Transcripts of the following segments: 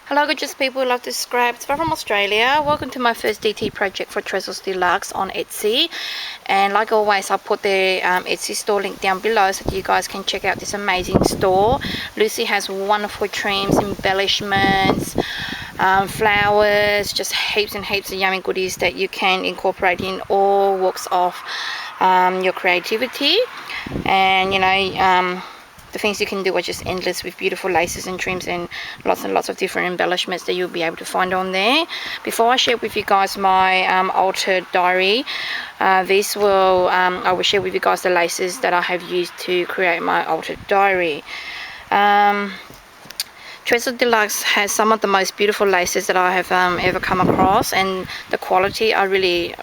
Hello gorgeous people who love to scrap. It's from Australia. Welcome to my first DT project for Tresors De Luxe on Etsy. And like always, I'll put the Etsy store link down below so that you guys can check out this amazing store. Lucy has wonderful trims, embellishments, flowers, just heaps and heaps of yummy goodies that you can incorporate in all walks of your creativity. And you know, the things you can do are just endless, with beautiful laces and trims and lots of different embellishments that you'll be able to find on there. Before I share with you guys my altered diary, I will share with you guys the laces that I have used to create my altered diary. Tresors De Luxe has some of the most beautiful laces that I have ever come across, and the quality are really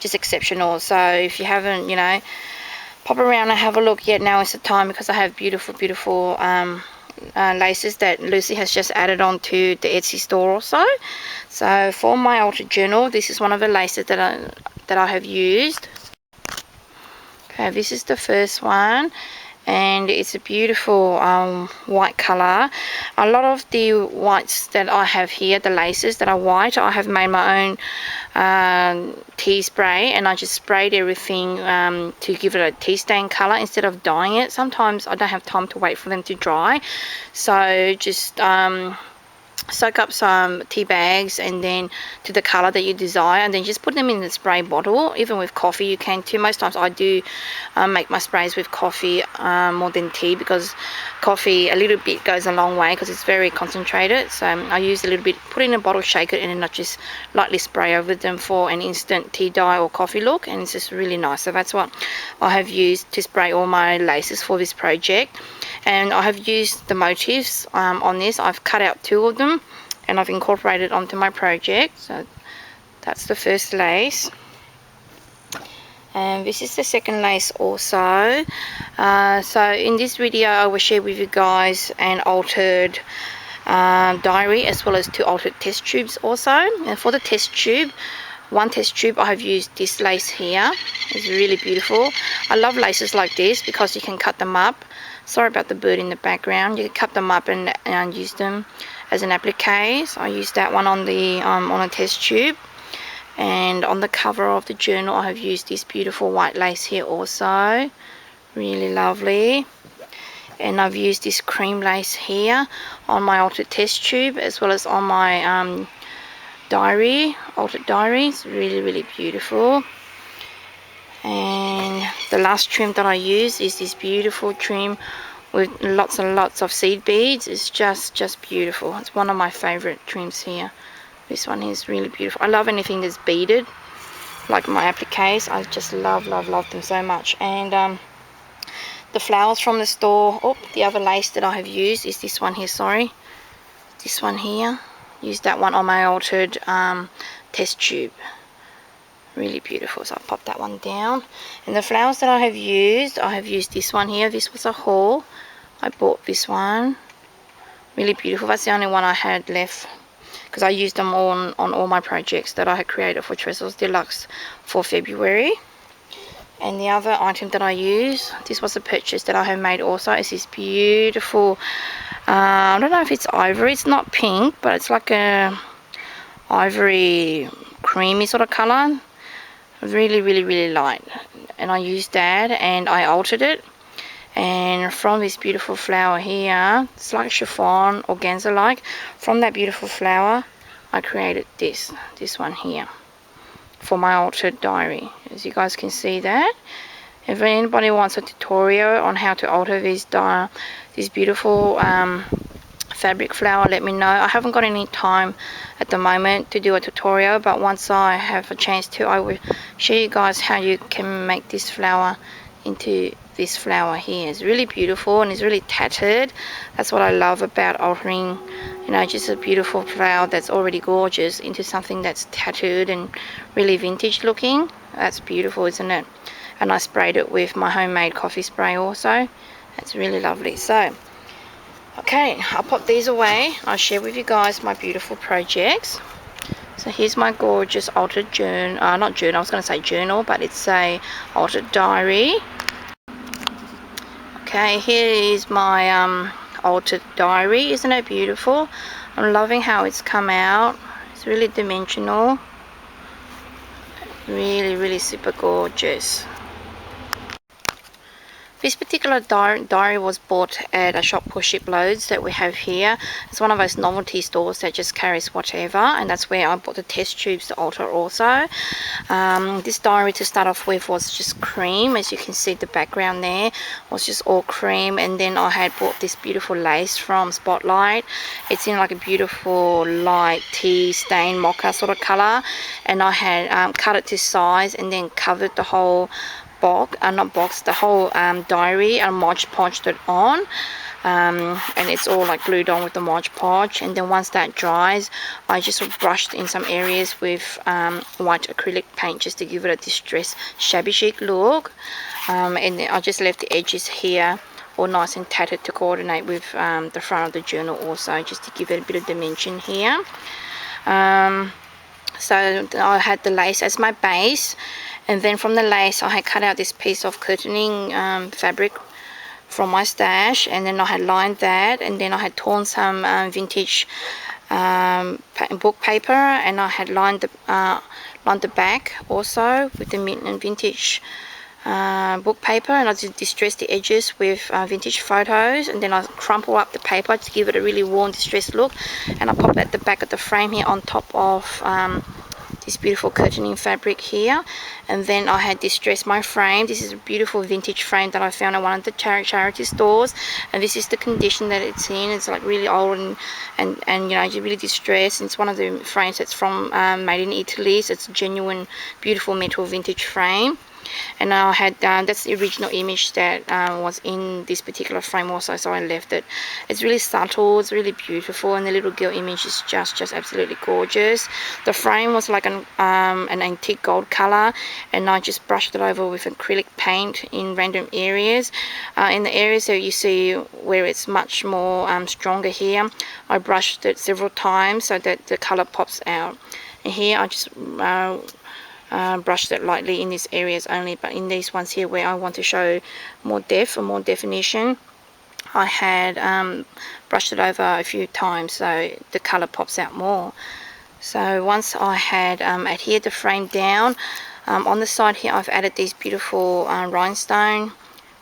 just exceptional. So if you haven't, you know, pop around and have a look. Yet now is the time, because I have beautiful laces that Lucy has just added on to the Etsy store also. So for my altered journal, this is one of the laces that I have used. Okay, this is the first one, and it's a beautiful white color. A lot of the whites that I have here, the laces that are white, I have made my own tea spray, and I just sprayed everything to give it a tea stain color instead of dyeing it. Sometimes I don't have time to wait for them to dry, so just soak up some tea bags and then to the color that you desire, and then just put them in the spray bottle. Even with coffee you can too. Most times I do make my sprays with coffee more than tea, because coffee, a little bit goes a long way because it's very concentrated. So I use a little bit, put it in a bottle, shake it, and then I just lightly spray over them for an instant tea dye or coffee look, and it's just really nice. So that's what I have used to spray all my laces for this project. And I have used the motifs on this. I've cut out 2 of them and I've incorporated onto my project. So that's the first lace, and this is the second lace also. So in this video I will share with you guys an altered diary, as well as 2 altered test tubes also. And for the test tube, one test tube, I have used this lace here. It's really beautiful. I love laces like this because you can cut them up. Sorry about the bird in the background. You can cut them up and use them as an applique. So I used that one on the on a test tube. And on the cover of the journal, I have used this beautiful white lace here also. Really lovely. And I've used this cream lace here on my altered test tube, as well as on my diary, altered diary. It's really beautiful. And the last trim that I use is this beautiful trim with lots and lots of seed beads. It's just beautiful. It's one of my favorite trims here. This one is really beautiful. I love anything that's beaded, like my appliques. I just love them so much. And the flowers from the store. Oh, the other lace that I have used is this one here. Sorry, this one here. Used that one on my altered test tube. Really beautiful. So I'll pop that one down. And the flowers that I have used this one here. This was a haul. I bought this one. Really beautiful. That's the only one I had left, because I used them on all my projects that I had created for Tresors De Luxe for February. And the other item that I use, this was a purchase that I have made also, is this beautiful, I don't know if it's ivory. It's not pink, but it's like a ivory creamy sort of color. Really light. And I used that and I altered it. And from this beautiful flower here, it's like chiffon, organza like. From that beautiful flower, I created this one here for my altered diary. As you guys can see that. If anybody wants a tutorial on how to alter this beautiful fabric flower, let me know. I haven't got any time at the moment to do a tutorial, but once I have a chance to, I will show you guys how you can make this flower into this flower here. It's really beautiful and it's really tattered. That's what I love about altering, you know, just a beautiful flower that's already gorgeous into something that's tattooed and really vintage looking. That's beautiful, isn't it? And I sprayed it with my homemade coffee spray also. That's really lovely. So okay, I'll pop these away. I'll share with you guys my beautiful projects. So here's my gorgeous altered journal, not journal, I was going to say journal, but it's a altered diary. Okay, here is my altered diary. Isn't it beautiful? I'm loving how it's come out. It's really dimensional, really super gorgeous. This particular diary was bought at a shop called Shiploads that we have here. It's one of those novelty stores that just carries whatever, and that's where I bought the test tubes to alter also. This diary to start off with was just cream. As you can see, the background there was just all cream, and then I had bought this beautiful lace from Spotlight. It's in like a beautiful light tea stain mocha sort of color, and I had cut it to size and then covered the whole the whole diary and Mod Podged it on, and it's all like glued on with the Mod Podge. And then once that dries, I just brushed in some areas with white acrylic paint just to give it a distressed shabby chic look, and then I just left the edges here all nice and tattered to coordinate with the front of the journal also, just to give it a bit of dimension here. So I had the lace as my base, and then from the lace I had cut out this piece of curtaining fabric from my stash, and then I had lined that, and then I had torn some vintage book paper, and I had lined the back also with the mint and vintage book paper, and I just distressed the edges with vintage photos, and then I crumple up the paper to give it a really worn distressed look, and I pop at the back of the frame here on top of this beautiful curtaining fabric here. And then I had distressed my frame. This is a beautiful vintage frame that I found at one of the charity stores, and this is the condition that it's in. It's like really old and you know, really distressed. It's one of the frames that's from made in Italy, so it's a genuine beautiful metal vintage frame. And I had that's the original image that was in this particular frame also, so I left it. It's really subtle, it's really beautiful, and the little girl image is just absolutely gorgeous. The frame was like an antique gold color, and I just brushed it over with acrylic paint in random areas. In the areas that you see where it's much more stronger here, I brushed it several times so that the color pops out. And here I just brushed it lightly in these areas only, but in these ones here where I want to show more depth or more definition, I had brushed it over a few times so the color pops out more. So once I had adhered the frame down, on the side here I've added these beautiful rhinestone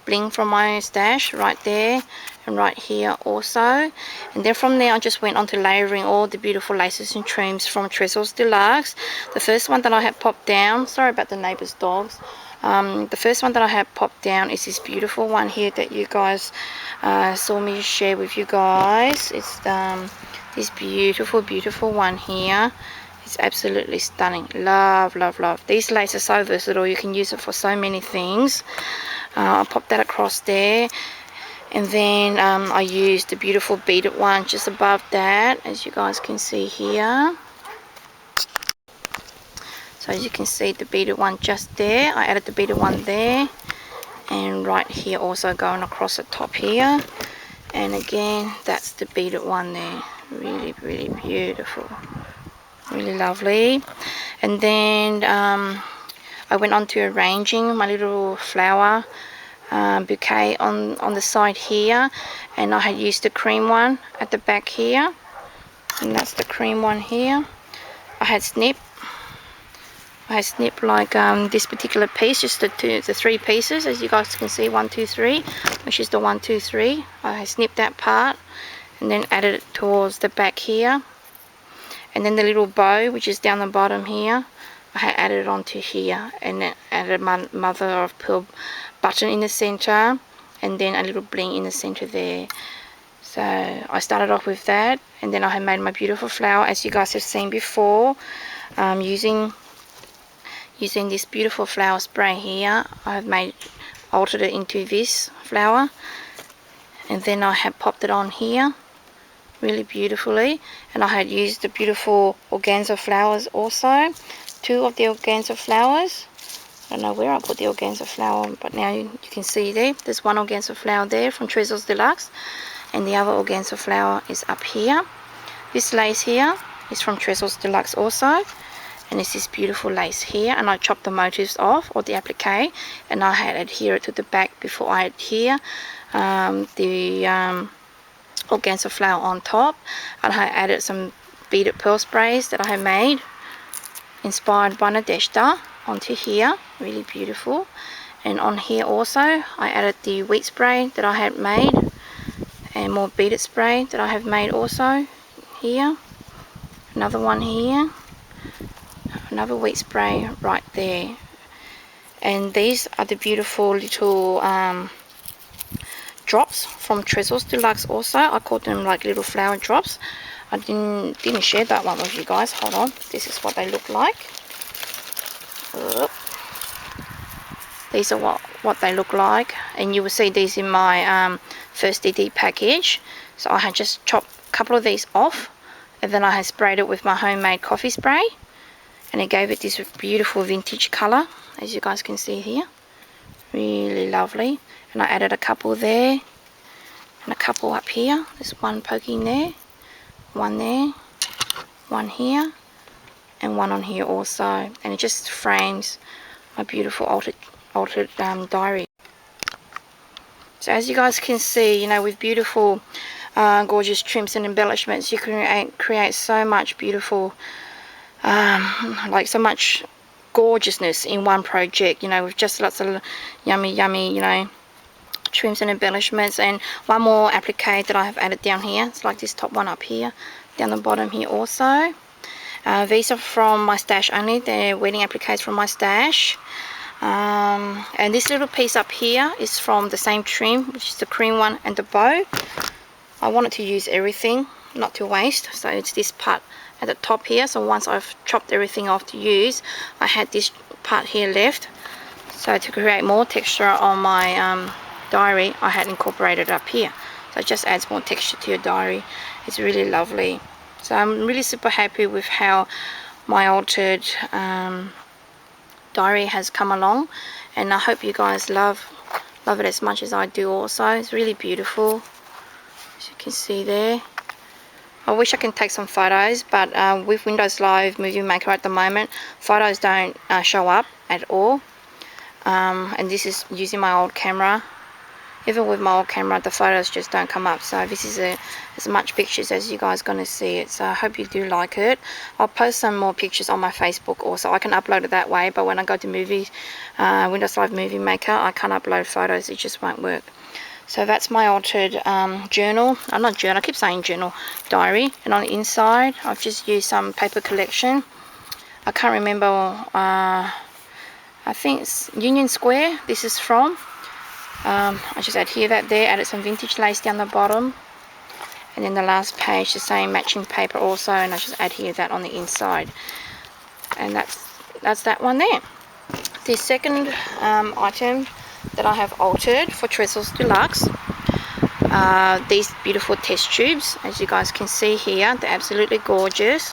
bling from my stash right there and right here also. And then from there I just went on to layering all the beautiful laces and trims from Tresors De Luxe. The first one that I had popped down, sorry about the neighbor's dogs, the first one that I had popped down is this beautiful one here that you guys saw me share with you guys. It's this beautiful one here. It's absolutely stunning. Love these laces are so versatile, you can use it for so many things. I'll pop that across there, and then I used the beautiful beaded one just above that, as you guys can see here. So as you can see, the beaded one just there, I added the beaded one there, and right here also going across the top here, and again that's the beaded one there. Really beautiful, really lovely. And then I went on to arranging my little flower bouquet on the side here, and I had used the cream one at the back here, and that's the cream one here. I had snipped like this particular piece, just the three pieces, as you guys can see, 1 2 3, which is the 1 2 3. I snipped that part and then added it towards the back here, and then the little bow, which is down the bottom here, I had added it onto here, and then added my mother of pearl button in the center, and then a little bling in the center there. So I started off with that, and then I had made my beautiful flower, as you guys have seen before, using this beautiful flower spray here. I have altered it into this flower, and then I had popped it on here really beautifully, and I had used the beautiful organza flowers also, 2 of the organza flowers. I don't know where I put the organza flower, but now you can see there's one organza flower there from Tresors De Luxe, and the other organza flower is up here. This lace here is from Tresors De Luxe also, and it's this beautiful lace here, and I chopped the motifs off, or the applique, and I had adhered it to the back before I adhere the organza flower on top, and I added some beaded pearl sprays that I have made, inspired by Nadeshda, onto here. Really beautiful. And on here also I added the wheat spray that I had made, and more beaded spray that I have made also here. Another one here, another wheat spray right there. And these are the beautiful little drops from Tresors De Luxe also. I called them like little flower drops. I didn't share that one with you guys. Hold on. This is what they look like. These are what they look like, and you will see these in my first DD package. So I had just chopped a couple of these off, and then I had sprayed it with my homemade coffee spray, and it gave it this beautiful vintage color, as you guys can see here. Really lovely. And I added a couple there and a couple up here. There's one poking there, one there, one here, and one on here also. And it just frames my beautiful altered diary. So as you guys can see, you know, with beautiful gorgeous trims and embellishments, you can create so much beautiful like so much gorgeousness in one project, you know, with just lots of yummy, you know, trims and embellishments. And one more applique that I have added down here. It's like this top one up here, down the bottom here also. These are from my stash only. They're wedding appliques from my stash. And this little piece up here is from the same trim, which is the cream one and the bow. I wanted to use everything, not to waste, so it's this part at the top here. So once I've chopped everything off to use, I had this part here left. So to create more texture on my diary, I had incorporated up here. So it just adds more texture to your diary. It's really lovely. So I'm really super happy with how my altered diary has come along, and I hope you guys love it as much as I do also. It's really beautiful, as you can see there. I wish I can take some photos, but with Windows Live Movie Maker at the moment, photos don't show up at all. And this is using my old camera. Even with my old camera, the photos just don't come up. So this is as much pictures as you guys going to see it. So I hope you do like it. I'll post some more pictures on my Facebook also. I can upload it that way, but when I go to Windows Live Movie Maker, I can't upload photos. It just won't work. So that's my altered journal. Not journal, I keep saying journal, diary. And on the inside, I've just used some paper collection. I can't remember, I think it's Union Square this is from. I just adhere that there, added some vintage lace down the bottom. And then the last page, the same matching paper also, and I just adhere that on the inside. And that's that one there. The second item that I have altered for Tresors De Luxe, these beautiful test tubes. As you guys can see here, they're absolutely gorgeous.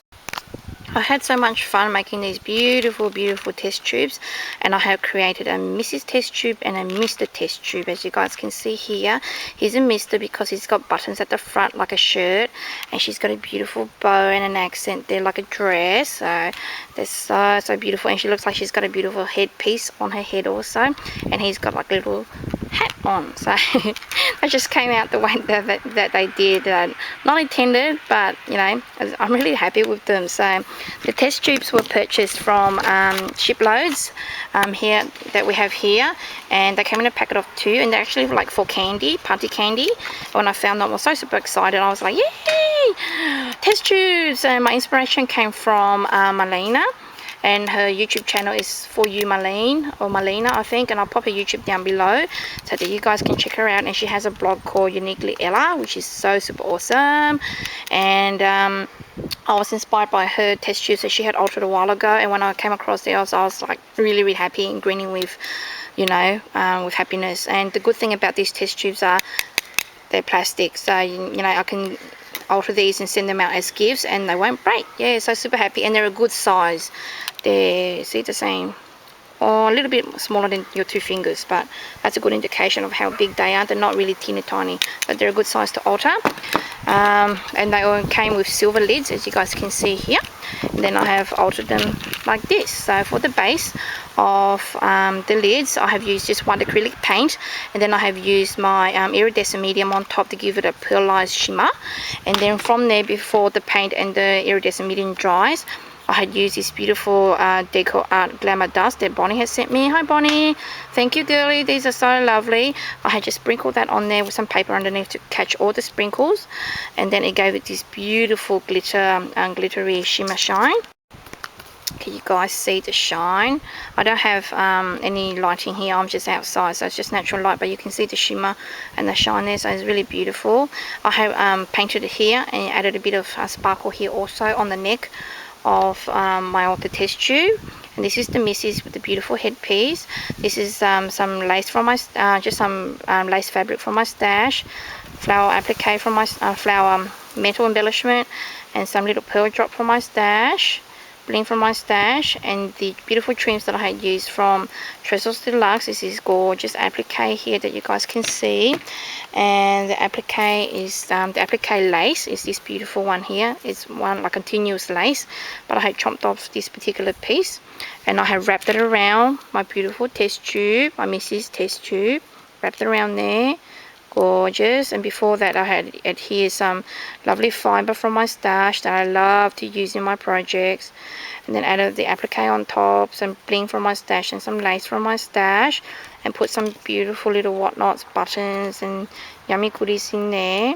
I had so much fun making these beautiful test tubes, and I have created a Mrs. test tube and a Mr. test tube. As you guys can see here, he's a Mr. because he's got buttons at the front like a shirt, and she's got a beautiful bow and an accent there like a dress. So they're so beautiful, and she looks like she's got a beautiful headpiece on her head also, and he's got like a little hat on. So that just came out the way that they did. Not intended, but you know, I'm really happy with them. So the test tubes were purchased from Shiploads here that we have here, and they came in a packet of 2, and they're actually like for candy, party candy. When I found them, I was so super excited. I was like, yay, test tubes! And my inspiration came from Marlena, and her YouTube channel is For You Marlene, or Marlena I think, and I'll pop her YouTube down below so that you guys can check her out. And she has a blog called Uniquely Ella, which is so super awesome. And I was inspired by her test tubes that she had altered a while ago, and when I came across those, I was like really happy and grinning with, you know, with happiness. And the good thing about these test tubes are they're plastic, so you know, I can alter these and send them out as gifts and they won't break. Yeah, so super happy. And they're a good size. They're, see, the same, or a little bit smaller than your 2 fingers, but that's a good indication of how big they are. They're not really teeny tiny, but they're a good size to alter. and they all came with silver lids, as you guys can see here. And then I have altered them like this. So for the base of the lids, I have used just white acrylic paint, and then I have used my iridescent medium on top to give it a pearlized shimmer. And then from there, before the paint and the iridescent medium dries, I had used this beautiful Deco Art Glamour Dust that Bonnie has sent me. Hi Bonnie, thank you girlie, these are so lovely. I had just sprinkled that on there with some paper underneath to catch all the sprinkles, and then it gave it this beautiful glitter, glittery shimmer shine. Can you guys see the shine? I don't have any lighting here, I'm just outside, so it's just natural light, but you can see the shimmer and the shine there, so it's really beautiful. I have painted it here and added a bit of sparkle here also on the neck of my altered test tube. And this is the missus with the beautiful headpiece. This is some lace from my just some lace fabric from my stash, flower applique from my flower metal embellishment, and some little pearl drop from my stash, bling from my stash, and the beautiful trims that I had used from Tresors De Luxe. This is gorgeous applique here that you guys can see, and the applique is the applique lace is this beautiful one here. It's one like continuous lace, but I had chopped off this particular piece and I have wrapped it around my beautiful test tube, my Mrs. test tube, wrapped it around there. Gorgeous. And before that, I had adhered some lovely fiber from my stash that I love to use in my projects, and then added the applique on top, some bling from my stash and some lace from my stash, and put some beautiful little whatnots, buttons and yummy goodies in there.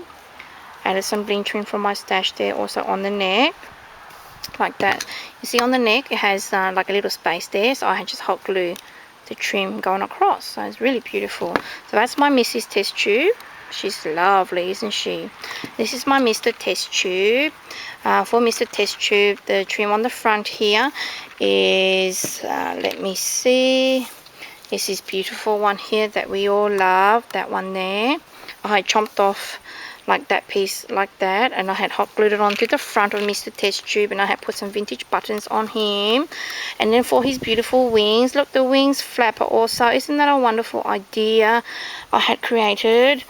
Added some bling trim from my stash there also on the neck like that. You see on the neck it has like a little space there, so I had just hot glue the trim going across, so it's really beautiful. So that's my Mrs. test tube. She's lovely, isn't she? This is my Mr. test tube. For Mr. test tube, the trim on the front here is let me see, this is beautiful one here that we all love, that one there. I chopped off like that piece like that, and I had hot glued it onto the front of Mr. test tube, and I had put some vintage buttons on him. And then for his beautiful wings, look, the wings flapper also. Isn't that a wonderful idea I had created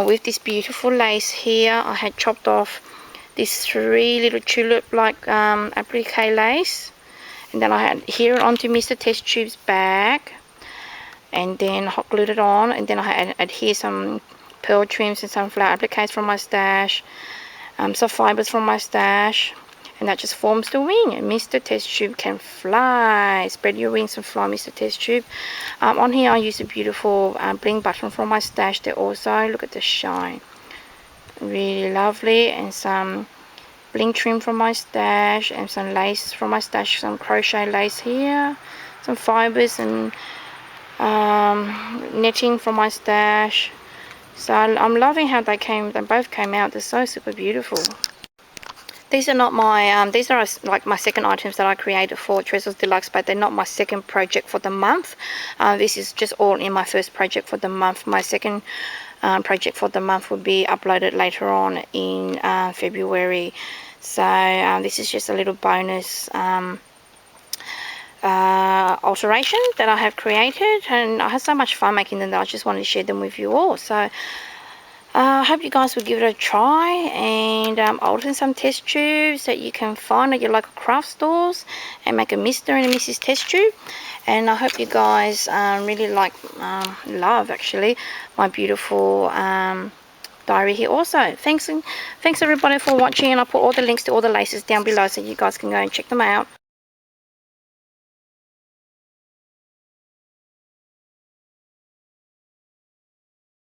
with this beautiful lace here? I had chopped off this 3 little tulip like applique lace, and then I had adhered it onto Mr. test tube's back, and then hot glued it on, and then I had adhered some pearl trims and some flower appliques from my stash, some fibers from my stash, and that just forms the wing. And Mr. Test Tube can fly. Spread your wings and fly, Mr. Test Tube. On here I used a beautiful bling button from my stash there also. Look at the shine, really lovely. And some bling trim from my stash, and some lace from my stash, some crochet lace here, some fibers and netting from my stash. So I'm loving how they both came out. They're so super beautiful. These are not my, these are like my second items that I created for Tresors De Luxe, but they're not my second project for the month. This is just all in my first project for the month. My second project for the month will be uploaded later on in February. So this is just a little bonus alteration that I have created, and I had so much fun making them that I just wanted to share them with you all. So I hope you guys will give it a try, and alter some test tubes that you can find at your local craft stores and make a Mr. and a Mrs. test tube. And I hope you guys really love actually my beautiful diary here also. Thanks everybody for watching, and I'll put all the links to all the laces down below so you guys can go and check them out.